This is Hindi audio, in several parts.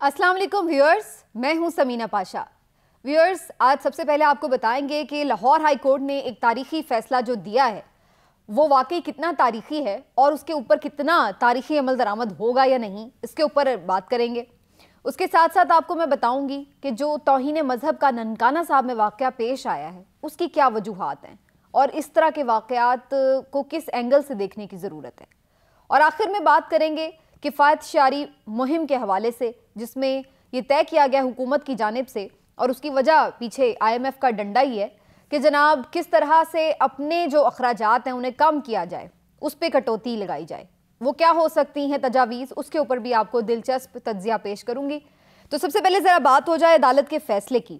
अस्सलाम वालेकुम व्यूअर्स, मैं हूं समीना पाशा। व्यूअर्स, आज सबसे पहले आपको बताएंगे कि लाहौर हाई कोर्ट ने एक तारीखी फैसला जो दिया है वो वाकई कितना तारीखी है और उसके ऊपर कितना तारीखी अमल दरामद होगा या नहीं, इसके ऊपर बात करेंगे। उसके साथ साथ आपको मैं बताऊंगी कि जो तौहीन मजहब का ननकाना साहब में वाक़या पेश आया है उसकी क्या वजूहात हैं और इस तरह के वाक़यात को किस एंगल से देखने की ज़रूरत है। और आखिर में बात करेंगे किफ़ायत शारी मुहिम के हवाले से, जिसमें ये तय किया गया हुकूमत की जानिब से और उसकी वजह पीछे IMF का डंडा ही है कि जनाब किस तरह से अपने जो अखराजात हैं उन्हें कम किया जाए, उस पर कटौती लगाई जाए। वो क्या हो सकती हैं तजावीज़, उसके ऊपर भी आपको दिलचस्प तज्जिया पेश करूंगी। तो सबसे पहले ज़रा बात हो जाए अदालत के फैसले की।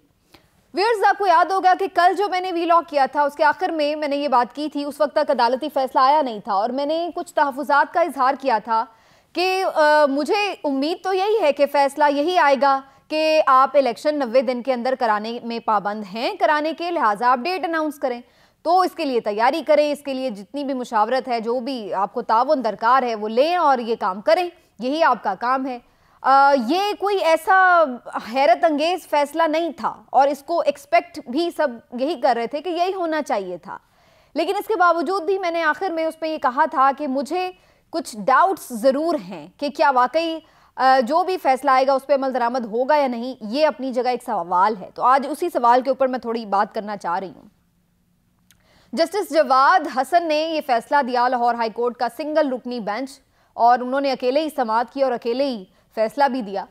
व्यूअर्स, आपको याद होगा कि कल जो मैंने वीलॉग किया था उसके आखिर में मैंने ये बात की थी, उस वक्त तक अदालती फैसला आया नहीं था और मैंने कुछ तहफ़्फ़ुज़ात का इजहार किया था कि मुझे उम्मीद तो यही है कि फ़ैसला यही आएगा कि आप इलेक्शन 90 दिन के अंदर कराने में पाबंद हैं, कराने के लिहाजा आप डेट अनाउंस करें, तो इसके लिए तैयारी करें, इसके लिए जितनी भी मुशावरत है, जो भी आपको ताउन दरकार है वो लें और ये काम करें, यही आपका काम है। ये कोई ऐसा हैरत अंगेज़ फ़ैसला नहीं था और इसको एक्सपेक्ट भी सब यही कर रहे थे कि यही होना चाहिए था। लेकिन इसके बावजूद भी मैंने आखिर में उस पर ये कहा था कि मुझे कुछ डाउट्स ज़रूर हैं कि क्या वाकई जो भी फैसला आएगा उस पर अमल दरामद होगा या नहीं। ये अपनी जगह एक सवाल है, तो आज उसी सवाल के ऊपर मैं थोड़ी बात करना चाह रही हूँ। जस्टिस जवाद हसन ने ये फैसला दिया लाहौर हाई कोर्ट का सिंगल रुकनी बेंच, और उन्होंने अकेले ही समाअत की और अकेले ही फैसला भी दिया।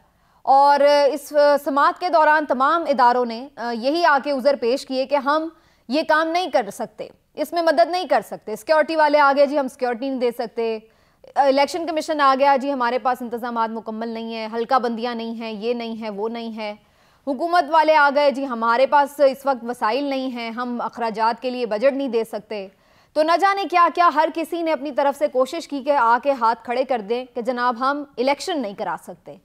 और इस समाअत के दौरान तमाम इदारों ने यही आके उज़र पेश किए कि हम ये काम नहीं कर सकते, इसमें मदद नहीं कर सकते। सिक्योरिटी वाले आ गए जी, हम सिक्योरिटी नहीं दे सकते। इलेक्शन कमीशन आ गया जी, हमारे पास इंतजामात मुकम्मल नहीं है, हल्का बंदियाँ नहीं हैं, ये नहीं है, वो नहीं है। हुकूमत वाले आ गए जी, हमारे पास इस वक्त वसाइल नहीं हैं, हम अखराजात के लिए बजट नहीं दे सकते। तो न जाने क्या क्या हर किसी ने अपनी तरफ से कोशिश की कि आके हाथ खड़े कर दें कि जनाब हम इलेक्शन नहीं करा सकते।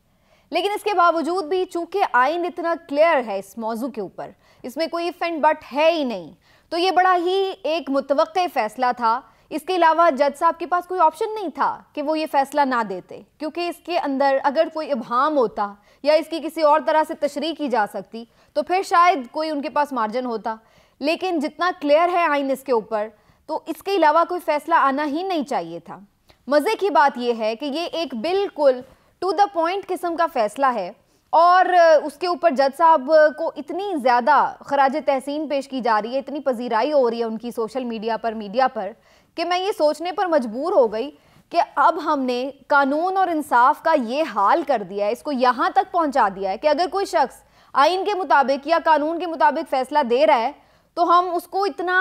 लेकिन इसके बावजूद भी चूंकि आइन इतना क्लियर है इस मौजू के ऊपर, इसमें कोई इफ एंड बट है ही नहीं, तो ये बड़ा ही एक मुतवक्के फैसला था। इसके अलावा जज साहब के पास कोई ऑप्शन नहीं था कि वो ये फैसला ना देते, क्योंकि इसके अंदर अगर कोई इब्हाम होता या इसकी किसी और तरह से तशरीह की जा सकती तो फिर शायद कोई उनके पास मार्जिन होता। लेकिन जितना क्लियर है आइन इसके ऊपर, तो इसके अलावा कोई फैसला आना ही नहीं चाहिए था। मज़े की बात यह है कि ये एक बिल्कुल टू द पॉइंट किस्म का फैसला है और उसके ऊपर जज साहब को इतनी ज़्यादा खराज तहसीन पेश की जा रही है, इतनी पजीराई हो रही है उनकी सोशल मीडिया पर, मीडिया पर, कि मैं ये सोचने पर मजबूर हो गई कि अब हमने कानून और इंसाफ का ये हाल कर दिया है, इसको यहाँ तक पहुँचा दिया है कि अगर कोई शख्स आइन के मुताबिक या कानून के मुताबिक फ़ैसला दे रहा है तो हम उसको इतना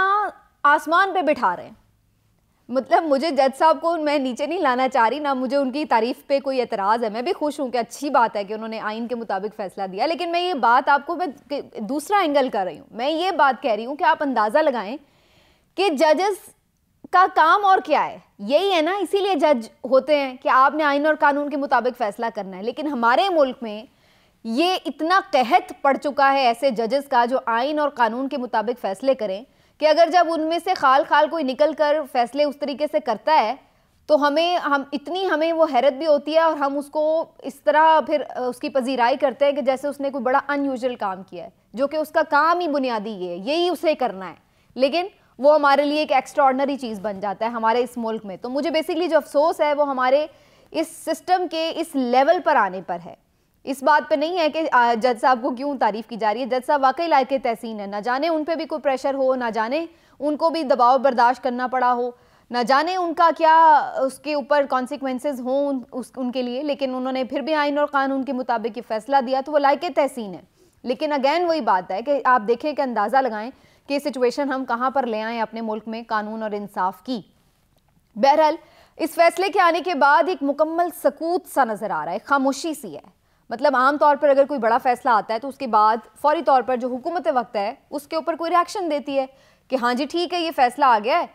आसमान पे बिठा रहे हैं। मतलब मुझे जज साहब को मैं नीचे नहीं लाना चाह रही, ना मुझे उनकी तारीफ़ पे कोई एतराज़ है, मैं भी खुश हूँ कि अच्छी बात है कि उन्होंने आइन के मुताबिक फ़ैसला दिया। लेकिन मैं ये बात आपको मैं दूसरा एंगल कर रही हूँ। मैं ये बात कह रही हूँ कि आप अंदाज़ा लगाएं कि जजेस का काम और क्या है, यही है ना, इसीलिए जज होते हैं कि आपने आइन और कानून के मुताबिक फ़ैसला करना है। लेकिन हमारे मुल्क में ये इतना कहत पड़ चुका है ऐसे जजेस का जो आइन और कानून के मुताबिक फ़ैसले करें कि अगर जब उनमें से खाल खाल कोई निकल कर फैसले उस तरीके से करता है तो हमें वो हैरत भी होती है और हम उसको इस तरह फिर उसकी पजीराई करते हैं कि जैसे उसने कोई बड़ा अनयूजुअल काम किया है, जो कि उसका काम ही बुनियादी ये है, यही उसे करना है। लेकिन वो हमारे लिए एक एक्स्ट्राऑर्डिनरी चीज़ बन जाता है हमारे इस मुल्क में। तो मुझे बेसिकली जो अफसोस है वो हमारे इस सिस्टम के इस लेवल पर आने पर है। इस बात पे नहीं है कि जज साहब को क्यों तारीफ़ की जा रही है, जज साहब वाकई लायक तहसीन है। ना जाने उन पे भी कोई प्रेशर हो, ना जाने उनको भी दबाव बर्दाश्त करना पड़ा हो, ना जाने उनका क्या उसके ऊपर कॉन्सिक्वेंसेस हों उनके लिए, लेकिन उन्होंने फिर भी आइन और कानून के मुताबिक ये फैसला दिया, तो वो लायक तहसीन है। लेकिन अगैन वही बात है कि आप देखें कि अंदाज़ा लगाएं कि सिचुएशन हम कहाँ पर ले आएँ अपने मुल्क में कानून और इंसाफ की। बहरहाल इस फैसले के आने के बाद एक मुकम्मल सकूत सा नज़र आ रहा है, खामोशी सी है। मतलब आम तौर पर अगर कोई बड़ा फैसला आता है तो उसके बाद फौरी तौर पर जो हुकूमत वक्त है उसके ऊपर कोई रिएक्शन देती है कि हाँ जी ठीक है, ये फैसला आ गया है,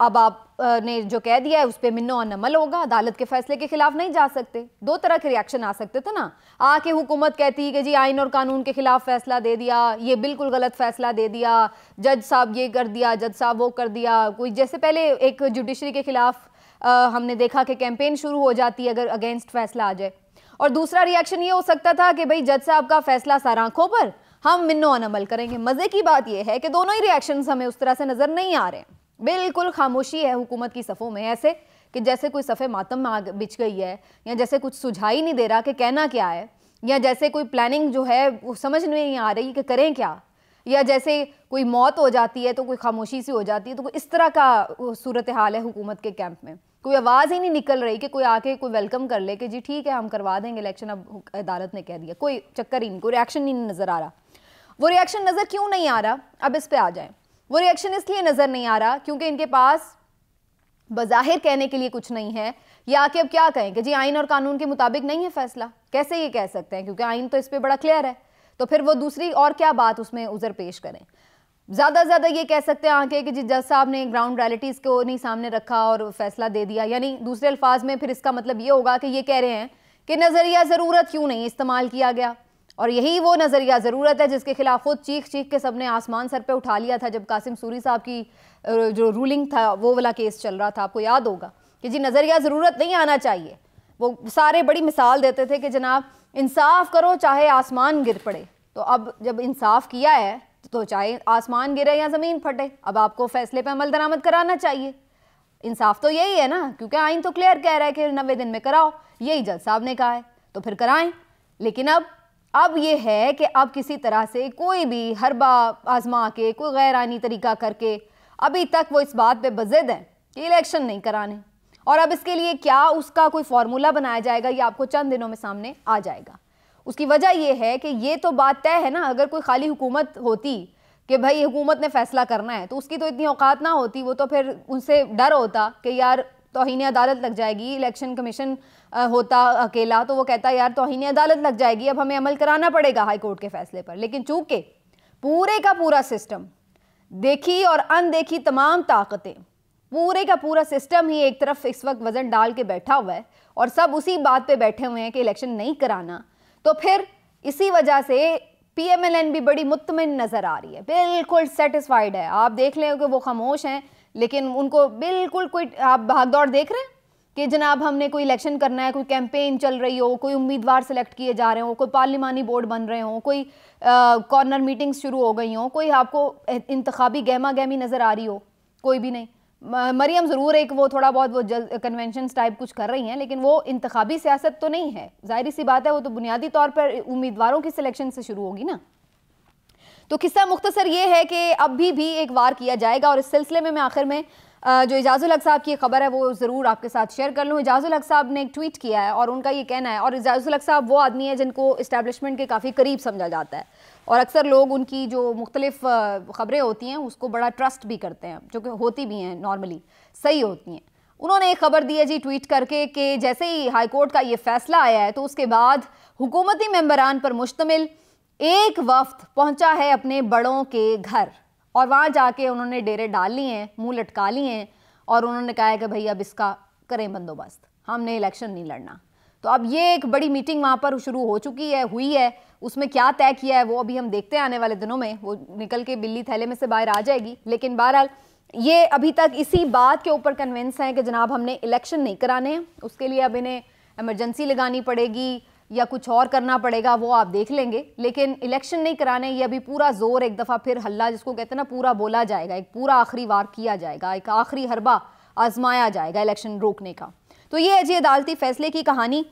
अब आपने जो कह दिया है उस पर मिन्नो और अमल होगा, अदालत के फैसले के खिलाफ नहीं जा सकते। दो तरह के रिएक्शन आ सकते थे ना, आके हुकूमत कहती है कि जी आइन और कानून के खिलाफ फैसला दे दिया, ये बिल्कुल गलत फैसला दे दिया, जज साहब ये कर दिया, जज साहब वो कर दिया। कोई जैसे पहले एक जुडिशरी के खिलाफ हमने देखा कि कैंपेन शुरू हो जाती है अगर अगेंस्ट फैसला आ जाए। और दूसरा रिएक्शन ये हो सकता था कि भाई जज साहब का फैसला सर आंखों पर, हम मिन्नो अन अमल करेंगे। मजे की बात यह है कि दोनों ही रिएक्शंस हमें उस तरह से नजर नहीं आ रहे हैं। बिल्कुल खामोशी है हुकूमत की सफ़ों में, ऐसे कि जैसे कोई सफ़े मातम में आग बिछ गई है, या जैसे कुछ सुझाई नहीं दे रहा कि कहना क्या है, या जैसे कोई प्लानिंग जो है वो समझ में नहीं आ रही कि करें क्या, या जैसे कोई मौत हो जाती है तो कोई खामोशी सी हो जाती है। तो इस तरह का सूरत हाल है हुकूमत के कैंप में। कोई आवाज़ ही नहीं निकल रही कि कोई आके कोई वेलकम कर ले कि जी ठीक है हम करवा देंगे इलेक्शन, अब अदालत ने कह दिया। कोई चक्कर ही नहीं, कोई रिएक्शन नहीं नज़र आ रहा। वो रिएक्शन नज़र क्यों नहीं आ रहा, अब इस पर आ जाए। वो रिएक्शन इसलिए नज़र नहीं आ रहा क्योंकि इनके पास बज़ाहिर कहने के लिए कुछ नहीं है, या कि अब क्या कहें कि जी आइन और कानून के मुताबिक नहीं है फैसला। कैसे ये कह सकते हैं, क्योंकि आइन तो इस पर बड़ा क्लियर है। तो फिर वो दूसरी और क्या बात उसमें उज़र पेश करें। ज़्यादा से ज़्यादा ये कह सकते हैं आके कि जी जज साहब ने ग्राउंड रियलिटीज़ को नहीं सामने रखा और फैसला दे दिया। यानी दूसरे अल्फाज में फिर इसका मतलब ये होगा कि ये कह रहे हैं कि नज़रिया ज़रूरत क्यों नहीं इस्तेमाल किया गया। और यही वो नज़रिया ज़रूरत है जिसके खिलाफ खुद चीख चीख के सबने आसमान सर पे उठा लिया था जब कासिम सूरी साहब की जो रूलिंग था वो वाला केस चल रहा था। आपको याद होगा कि जी नज़रिया ज़रूरत नहीं आना चाहिए। वो सारे बड़ी मिसाल देते थे कि जनाब इंसाफ करो चाहे आसमान गिर पड़े। तो अब जब इंसाफ किया है तो चाहे आसमान गिरे या ज़मीन फटे, अब आपको फैसले पर अमल दरामद कराना चाहिए। इंसाफ तो यही है ना, क्योंकि आइन तो क्लियर कह रहा है कि 90 दिन में कराओ, यही जज साहब ने कहा है तो फिर कराएं। लेकिन अब ये है कि अब किसी तरह से कोई भी हरबा आजमा के, कोई गैर आइनी तरीका करके, अभी तक वो इस बात पे बज़िद है कि इलेक्शन नहीं कराने। और अब इसके लिए क्या उसका कोई फार्मूला बनाया जाएगा, ये आपको चंद दिनों में सामने आ जाएगा। उसकी वजह यह है कि ये तो बात तय है ना, अगर कोई खाली हुकूमत होती कि भाई हुकूमत ने फैसला करना है तो उसकी तो इतनी औकात ना होती। वो तो फिर उनसे डर होता कि यार तौहीन अदालत लग जाएगी। इलेक्शन कमीशन होता अकेला तो वो कहता यार तौहीन अदालत लग जाएगी, अब हमें अमल कराना पड़ेगा हाई कोर्ट के फैसले पर। लेकिन चूंकि पूरे का पूरा सिस्टम, देखी और अनदेखी तमाम ताकतें, पूरे का पूरा सिस्टम ही एक तरफ इस वक्त वजन डाल के बैठा हुआ है और सब उसी बात पे बैठे हुए हैं कि इलेक्शन नहीं कराना, तो फिर इसी वजह से पीएमएलएन भी बड़ी मुतमिन नजर आ रही है, बिल्कुल सेटिस्फाइड है। आप देख लें कि वो खामोश हैं, लेकिन उनको बिल्कुल कोई, आप भागदौड़ देख रहे हैं कि जनाब हमने कोई इलेक्शन करना है, कोई कैंपेन चल रही हो, कोई उम्मीदवार सेलेक्ट किए जा रहे हो, कोई पार्लिमानी बोर्ड बन रहे हो, कोई कॉर्नर मीटिंग्स शुरू हो गई हो, कोई आपको इंतखाबी गहमा गहमी नज़र आ रही हो, कोई भी नहीं। मरियम ज़रूर एक वो थोड़ा बहुत वो कन्वेंशन टाइप कुछ कर रही हैं, लेकिन वो इंतखाबी सियासत तो नहीं है। जाहिर सी बात है वो तो बुनियादी तौर पर उम्मीदवारों की सिलेक्शन से शुरू होगी ना। तो किस्सा मुख्तसर ये है कि अब भी एक वार किया जाएगा। और इस सिलसिले में मैं आखिर में जो इजाज़ुल हक साहब की खबर है वो ज़रूर आपके साथ शेयर कर लूँ। इजाज़ुल हक साहब ने एक ट्वीट किया है और उनका ये कहना है, और इजाज़ुल हक साहब वो आदमी है जिनको इस्टेब्लिशमेंट के काफ़ी करीब समझा जाता है और अक्सर लोग उनकी जो मुख्तलिफ ख़बरें होती हैं उसको बड़ा ट्रस्ट भी करते हैं, जो कि होती भी हैं, नॉर्मली सही होती हैं। उन्होंने एक खबर दी है जी ट्वीट करके कि जैसे ही हाई कोर्ट का ये फैसला आया है तो उसके बाद हुकूमती मेंबरान पर मुश्तमिल एक वफ्द पहुंचा है अपने बड़ों के घर और वहाँ जाके उन्होंने डेरे डाल लिए हैं, मुंह लटका लिए हैं और उन्होंने कहा है कि भाई अब इसका करें बंदोबस्त, हमने इलेक्शन नहीं लड़ना। तो अब ये एक बड़ी मीटिंग वहाँ पर शुरू हो चुकी है, हुई है। उसमें क्या तय किया है वो अभी हम देखते हैं, आने वाले दिनों में वो निकल के बिल्ली थैले में से बाहर आ जाएगी। लेकिन बहरहाल ये अभी तक इसी बात के ऊपर कन्विंस हैं कि जनाब हमने इलेक्शन नहीं कराने हैं, उसके लिए अब इन्हें एमरजेंसी लगानी पड़ेगी या कुछ और करना पड़ेगा, वो आप देख लेंगे। लेकिन इलेक्शन नहीं कराने, ये अभी पूरा जोर एक दफ़ा फिर हल्ला जिसको कहते हैं ना पूरा बोला जाएगा, एक पूरा आखिरी वार किया जाएगा, एक आखिरी हरबा आजमाया जाएगा इलेक्शन रोकने का। तो ये है जी अदालती फैसले की कहानी।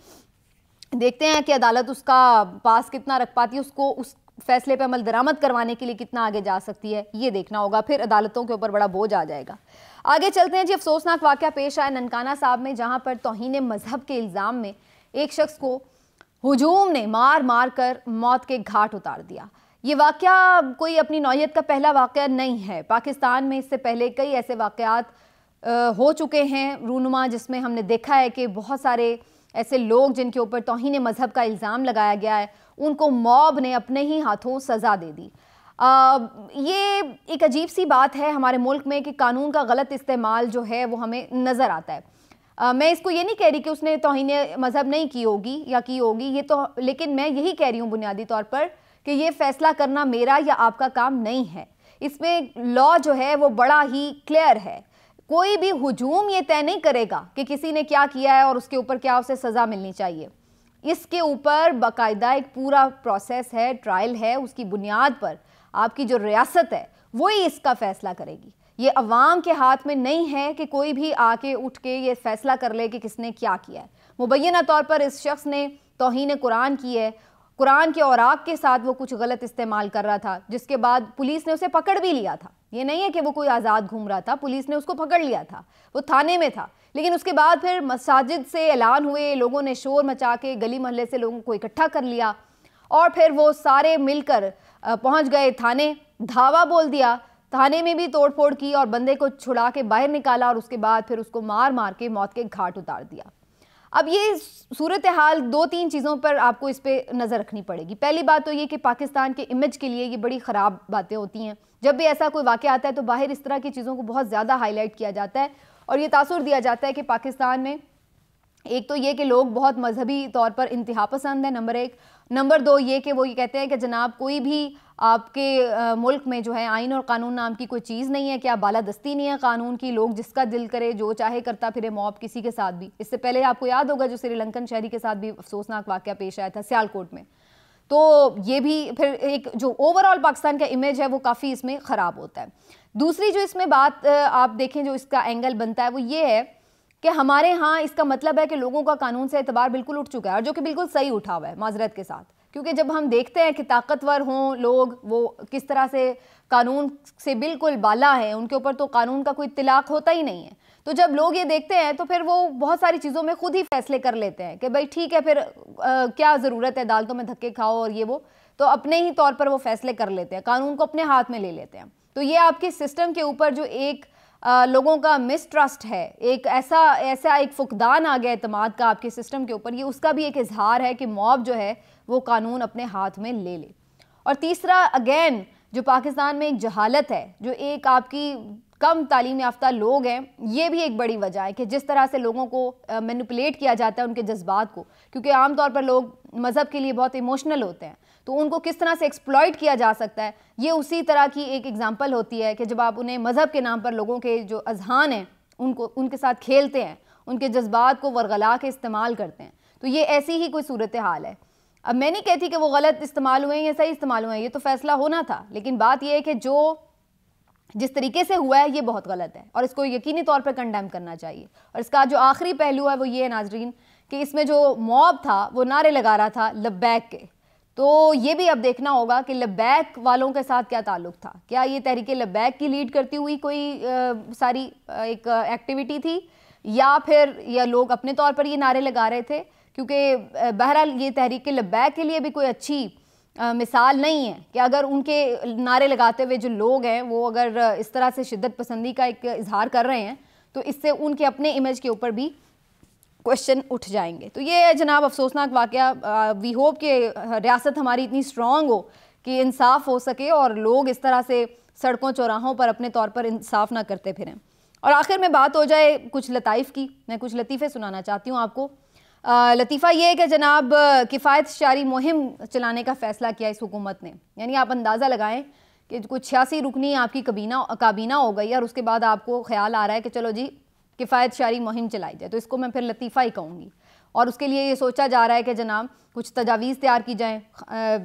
देखते हैं कि अदालत उसका पास कितना रख पाती है, उसको उस फैसले पर अमल दरामद करवाने के लिए कितना आगे जा सकती है, ये देखना होगा। फिर अदालतों के ऊपर बड़ा बोझ आ जाएगा। आगे चलते हैं जी। अफसोसनाक वाक़या पेश आया ननकाना साहब में, जहाँ पर तौहीन मजहब के इल्ज़ाम में एक शख्स को हुजूम ने मार मार कर मौत के घाट उतार दिया। ये वाक़या कोई अपनी नौयत का पहला वाक़या नहीं है। पाकिस्तान में इससे पहले कई ऐसे वाक़यात हो चुके हैं रूनुमा, जिसमें हमने देखा है कि बहुत सारे ऐसे लोग जिनके ऊपर तौहीन मजहब का इल्ज़ाम लगाया गया है, उनको मॉब ने अपने ही हाथों सज़ा दे दी। ये एक अजीब सी बात है हमारे मुल्क में कि कानून का गलत इस्तेमाल जो है वो हमें नज़र आता है। मैं इसको ये नहीं कह रही कि उसने तौहीन मजहब नहीं की होगी या की होगी, ये तो, लेकिन मैं यही कह रही हूँ बुनियादी तौर पर कि ये फैसला करना मेरा या आपका काम नहीं है। इसमें लॉ जो है वो बड़ा ही क्लियर है। कोई भी हुजूम ये तय नहीं करेगा कि किसी ने क्या किया है और उसके ऊपर क्या उसे सज़ा मिलनी चाहिए। इसके ऊपर बाकायदा एक पूरा प्रोसेस है, ट्रायल है, उसकी बुनियाद पर आपकी जो रियासत है वो ही इसका फैसला करेगी। ये अवाम के हाथ में नहीं है कि कोई भी आके उठ के ये फैसला कर ले कि किसने क्या किया है। मुबैना तौर पर इस शख्स ने तौहीन कुरान की है, कुरान के औराक के साथ वो कुछ गलत इस्तेमाल कर रहा था, जिसके बाद पुलिस ने उसे पकड़ भी लिया था। ये नहीं है कि वो कोई आज़ाद घूम रहा था, पुलिस ने उसको पकड़ लिया था, वो थाने में था। लेकिन उसके बाद फिर मसाजिद से ऐलान हुए, लोगों ने शोर मचा के गली मोहल्ले से लोगों को इकट्ठा कर लिया और फिर वो सारे मिलकर पहुंच गए थाने, धावा बोल दिया, थाने में भी तोड़फोड़ की और बंदे को छुड़ा के बाहर निकाला और उसके बाद फिर उसको मार मार के मौत के घाट उतार दिया। अब ये सूरत हाल 2-3 चीज़ों पर आपको इस पर नज़र रखनी पड़ेगी। पहली बात तो ये कि पाकिस्तान के इमेज के लिए ये बड़ी ख़राब बातें होती हैं। जब भी ऐसा कोई वाक़या आता है तो बाहर इस तरह की चीज़ों को बहुत ज़्यादा हाईलाइट किया जाता है और ये तासुर दिया जाता है कि पाकिस्तान में एक तो ये कि लोग बहुत मजहबी तौर पर इंतहा पसंद है, नंबर 1। नंबर 2 ये कि वो ये कहते हैं कि जनाब कोई भी आपके मुल्क में जो है आइन और कानून नाम की कोई चीज़ नहीं है, क्या बालादस्ती नहीं है कानून की, लोग जिसका दिल करे जो चाहे करता फिरे मॉब किसी के साथ भी। इससे पहले आपको याद होगा जो श्रीलंकन शहरी के साथ भी अफसोसनाक वाक़या पेश आया था सियालकोट में। तो ये भी फिर एक जो ओवरऑल पाकिस्तान का इमेज है वो काफ़ी इसमें ख़राब होता है। दूसरी जो इसमें बात आप देखें जो इसका एंगल बनता है वो ये है कि हमारे यहाँ इसका मतलब है कि लोगों का कानून से एतबार बिल्कुल उठ चुका है और जो कि बिल्कुल सही उठा हुआ है माजरत के साथ, क्योंकि जब हम देखते हैं कि ताकतवर हों लोग, वो किस तरह से कानून से बिल्कुल बाला है, उनके ऊपर तो कानून का कोई इत्तिलाक होता ही नहीं है। तो जब लोग ये देखते हैं तो फिर वो बहुत सारी चीज़ों में खुद ही फैसले कर लेते हैं कि भाई ठीक है फिर क्या ज़रूरत है अदालतों में धक्के खाओ और ये वो, तो अपने ही तौर पर वो फैसले कर लेते हैं, कानून को अपने हाथ में ले लेते हैं। तो ये आपके सिस्टम के ऊपर जो एक लोगों का मिसट्रस्ट है, एक ऐसा एक फुकदान आ गया एतमाद का आपके सिस्टम के ऊपर, ये उसका भी एक इजहार है कि मॉब जो है वो कानून अपने हाथ में ले ले। और तीसरा अगेन जो पाकिस्तान में एक जहालत है, जो एक आपकी कम तालीम याफ्ता लोग हैं, ये भी एक बड़ी वजह है कि जिस तरह से लोगों को मैनिपुलेट किया जाता है उनके जज्बात को, क्योंकि आमतौर पर लोग मज़हब के लिए बहुत इमोशनल होते हैं, तो उनको किस तरह से एक्सप्लॉइट किया जा सकता है, ये उसी तरह की एक एग्जांपल होती है कि जब आप उन्हें मज़हब के नाम पर लोगों के जो अजहान हैं उनको उनके साथ खेलते हैं, उनके जज्बात को वरगला के इस्तेमाल करते हैं। तो ये ऐसी ही कोई सूरत हाल है। अब मैं नहीं कहती कि वो गलत इस्तेमाल हुए हैं या सही इस्तेमाल हुए हैं, ये तो फैसला होना था, लेकिन बात यह है कि जो जिस तरीके से हुआ है ये बहुत गलत है और इसको यकीनी तौर पर कंडेम करना चाहिए। और इसका जो आखिरी पहलू है वो ये है नाजरीन कि इसमें जो मॉब था वो नारे लगा रहा था लब्बैक के, तो ये भी अब देखना होगा कि लब्बैक वालों के साथ क्या ताल्लुक था। क्या ये तहरीक लब्बैक की लीड करती हुई कोई सारी एक एक्टिविटी थी या फिर या लोग अपने तौर पर ये नारे लगा रहे थे, क्योंकि बहरहाल ये तहरीक लब्बैक के लिए भी कोई अच्छी मिसाल नहीं है कि अगर उनके नारे लगाते हुए जो लोग हैं वो अगर इस तरह से शिद्दत पसंदी का एक इजहार कर रहे हैं तो इससे उनके अपने इमेज के ऊपर भी क्वेश्चन उठ जाएंगे। तो ये जनाब अफसोसनाक वाक़या। वी होप कि रियासत हमारी इतनी स्ट्रॉन्ग हो कि इंसाफ हो सके और लोग इस तरह से सड़कों चौराहों पर अपने तौर पर इंसाफ ना करते फिरें। और आखिर में बात हो जाए कुछ लताइफ़ की, मैं कुछ लतीफ़े सुनाना चाहती हूँ आपको। लतीफ़ा ये है कि जनाब किफ़ायत शारी मुहिम चलाने का फ़ैसला किया इस हुकूमत ने, यानी आप अंदाज़ा लगाएं कि कुछ 86 रुकनी आपकी काबीना हो गई और उसके बाद आपको ख्याल आ रहा है कि चलो जी किफ़ायत शारी मुहिम चलाई जाए, तो इसको मैं फिर लतीफ़ा ही कहूँगी। और उसके लिए ये सोचा जा रहा है कि जनाब कुछ तजावीज़ तैयार की जाएँ।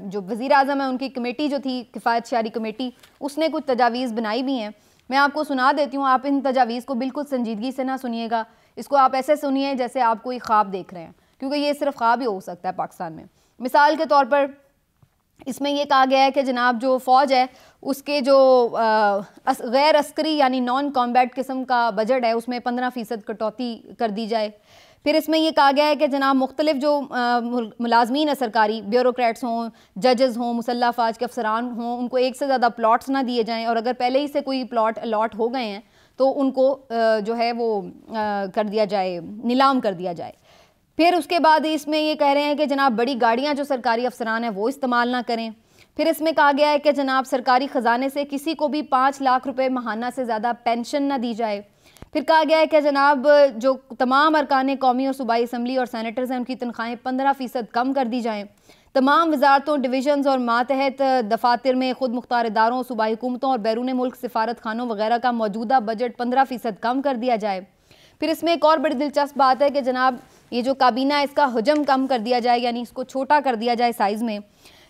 जो वज़ीर आज़म है उनकी कमेटी जो थी किफ़ायत शारी कमेटी, उसने कुछ तजावीज़ बनाई भी हैं, मैं आपको सुना देती हूँ। आप इन तजावीज़ को बिल्कुल संजीदगी से ना सुनिएगा, इसको आप ऐसे सुनिए जैसे आप कोई ख्वाब देख रहे हैं, क्योंकि ये सिर्फ ख्वाब ही हो सकता है पाकिस्तान में। मिसाल के तौर पर इसमें यह कहा गया है कि जनाब जो फ़ौज है उसके जो गैर अस्करी यानी नॉन कॉम्बैट किस्म का बजट है उसमें 15% कटौती कर दी जाए। फिर इसमें यह कहा गया है कि जनाब मुख्तलिफ जो मुलाजमीन है सरकारी, ब्यूरोक्रेट्स हों, जजेस हों, मुसल्लह अफवाज के अफसरान हों, उनको एक से ज़्यादा प्लॉट्स ना दिए जाएँ और अगर पहले ही से कोई प्लॉट अलॉट हो गए हैं तो उनको जो है वो कर दिया जाए, नीलाम कर दिया जाए। फिर उसके बाद इसमें ये कह रहे हैं कि जनाब बड़ी गाड़ियां जो सरकारी अफसरान हैं वो इस्तेमाल ना करें। फिर इसमें कहा गया है कि जनाब सरकारी ख़जाने से किसी को भी 5 लाख रुपए महाना से ज़्यादा पेंशन ना दी जाए। फिर कहा गया है कि जनाब जो तमाम अरकान कौमी और सूबाई असम्बली और सैनेटर्स हैं उनकी तनख्वाहें 15% कम कर दी जाएँ। तमाम वजारतों, डिवीजन्स और मातहत दफातर में खुद मुख्तार इदारों, सूबाई हुकूमतों और बैरून मुल्क सिफारत खानों वगैरह का मौजूदा बजट 15% कम कर दिया जाए। फिर इसमें एक और बड़ी दिलचस्प बात है कि जनाब ये जो काबीना है इसका हजम कम कर दिया जाए, यानी इसको छोटा कर दिया जाए साइज़ में।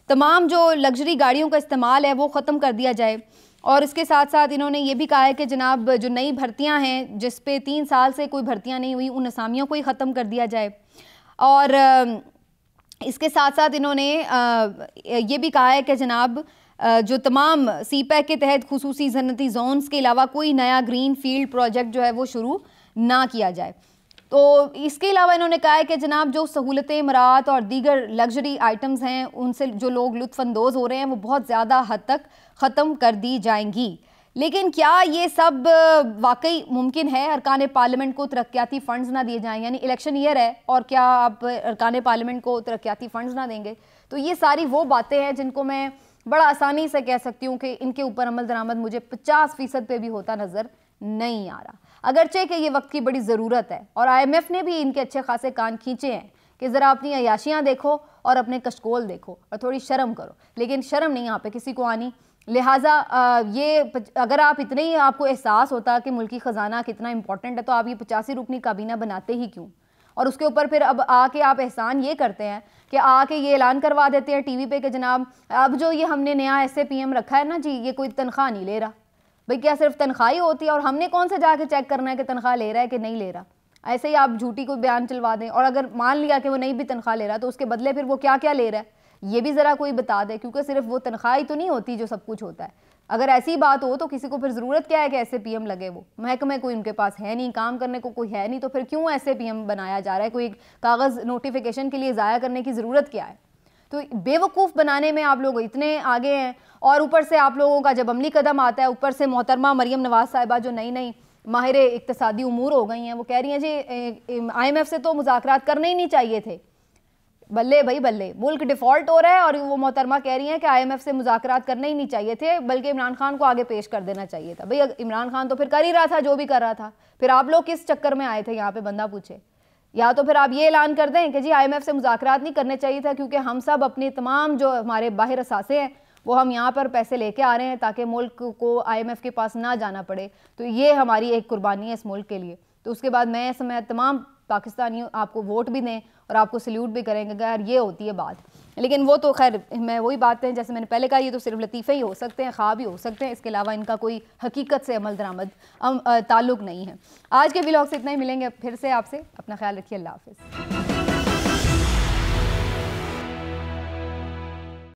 तमाम जो लग्जरी गाड़ियों का इस्तेमाल है वो ख़त्म कर दिया जाए। और इसके साथ साथ इन्होंने ये भी कहा है कि जनाब जो नई भर्तियां हैं जिस पे 3 साल से कोई भर्तियां नहीं हुई, उन असामियों को ही ख़त्म कर दिया जाए। और इसके साथ साथ इन्होंने ये भी कहा है कि जनाब जो तमाम सीपैक के तहत खुसूसी सनती जोन्स के अलावा कोई नया ग्रीन फील्ड प्रोजेक्ट जो है वो शुरू ना किया जाए। तो इसके अलावा इन्होंने कहा है कि जनाब जो सहूलतें, इमरात और दीगर लग्जरी आइटम्स हैं उनसे जो लोग लुत्फ़अंदोज़ हो रहे हैं वो बहुत ज़्यादा हद तक ख़त्म कर दी जाएंगी। लेकिन क्या ये सब वाकई मुमकिन है? अरकान पार्लियामेंट को तरक्याती फ़ंड्स ना दिए जाएँ, यानी इलेक्शन ईयर है और क्या आप अरकान पार्लियामेंट को तरक्याती फ़ंड्स ना देंगे? तो ये सारी वो बातें हैं जिनको मैं बड़ा आसानी से कह सकती हूँ कि इनके ऊपर अमल दरामद मुझे 50% पे भी होता नज़र नहीं आ रहा। अगरचे कि ये वक्त की बड़ी ज़रूरत है और IMF ने भी इनके अच्छे खासे कान खींचे हैं कि ज़रा अपनी अयाशियाँ देखो और अपने कशकोल देखो और थोड़ी शर्म करो, लेकिन शर्म नहीं यहाँ पे किसी को आनी। लिहाजा ये अगर आप इतने ही आपको एहसास होता कि मुल्की ख़जाना कितना इंपॉर्टेंट है तो आप ये 85 रुकनी काबीना बनाते ही क्यों? और उसके ऊपर फिर अब आके आप एहसान ये करते हैं कि आके ये ऐलान करवा देते हैं टीवी पे कि जनाब अब जो ये हमने नया SAPM रखा है ना जी, ये कोई तनख्वाह नहीं ले रहा। भाई क्या सिर्फ तनख्वाह ही होती है और हमने कौन से जाके चेक करना है कि तनख्वाह ले रहा है कि नहीं ले रहा? ऐसे ही आप झूठी कोई बयान चलवा दें और अगर मान लिया कि वो नहीं भी तनख्वाह ले रहा तो उसके बदले फिर वो क्या क्या ले रहा है ये भी ज़रा कोई बता दे, क्योंकि सिर्फ वो तनख्वाह ही तो नहीं होती जो सब कुछ होता है। अगर ऐसी बात हो तो किसी को फिर ज़रूरत क्या है कि SAPM लगे? वो महकमे कोई उनके पास है नहीं, काम करने को कोई है नहीं, तो फिर क्यों SAPM बनाया जा रहा है? कोई कागज़ नोटिफिकेशन के लिए ज़ाया करने की ज़रूरत क्या है? तो बेवकूफ़ बनाने में आप लोग इतने आगे हैं। और ऊपर से आप लोगों का जब अमली कदम आता है, ऊपर से मोहतरमा मरियम नवाज साहिबा जो नई नई माहिर इक्तिसादी उमूर हो गई हैं वो कह रही हैं जी IMF से तो मुज़ाकरात करने ही नहीं चाहिए थे। बल्ले भाई बल्ले, मुल्क डिफ़ॉल्ट हो रहा है और वो मोहतरमा कह रही हैं कि IMF से मुज़ाकरात करने ही नहीं चाहिए थे, बल्कि इमरान खान को आगे पेश कर देना चाहिए था। भाई इमरान खान तो फिर कर ही रहा था जो भी कर रहा था, फिर आप लोग किस चक्कर में आए थे यहाँ पे बंदा पूछे? या तो फिर आप ये ऐलान कर दें कि जी IMF से मुज़ाकरात नहीं करने चाहिए था क्योंकि हम सब अपने तमाम जो हमारे बाहर असासे हैं वो हम यहाँ पर पैसे लेके आ रहे हैं ताकि मुल्क को IMF के पास ना जाना पड़े, तो ये हमारी एक कुर्बानी है इस मुल्क के लिए। तो उसके बाद मैं समय तमाम पाकिस्तानी आपको वोट भी दें और आपको सल्यूट भी करेंगे, यार ये होती है बात। लेकिन वो तो खैर मैं वही बात है जैसे मैंने पहले कहा, ये तो सिर्फ लतीफ़े ही हो सकते हैं, ख्वाब ही हो सकते हैं, इसके अलावा इनका कोई हकीकत से अमल दरामद ताल्लुक़ नहीं है। आज के व्लॉग से इतना ही, मिलेंगे फिर से आपसे, अपना ख्याल रखिए, अल्लाह हाफ़िज़।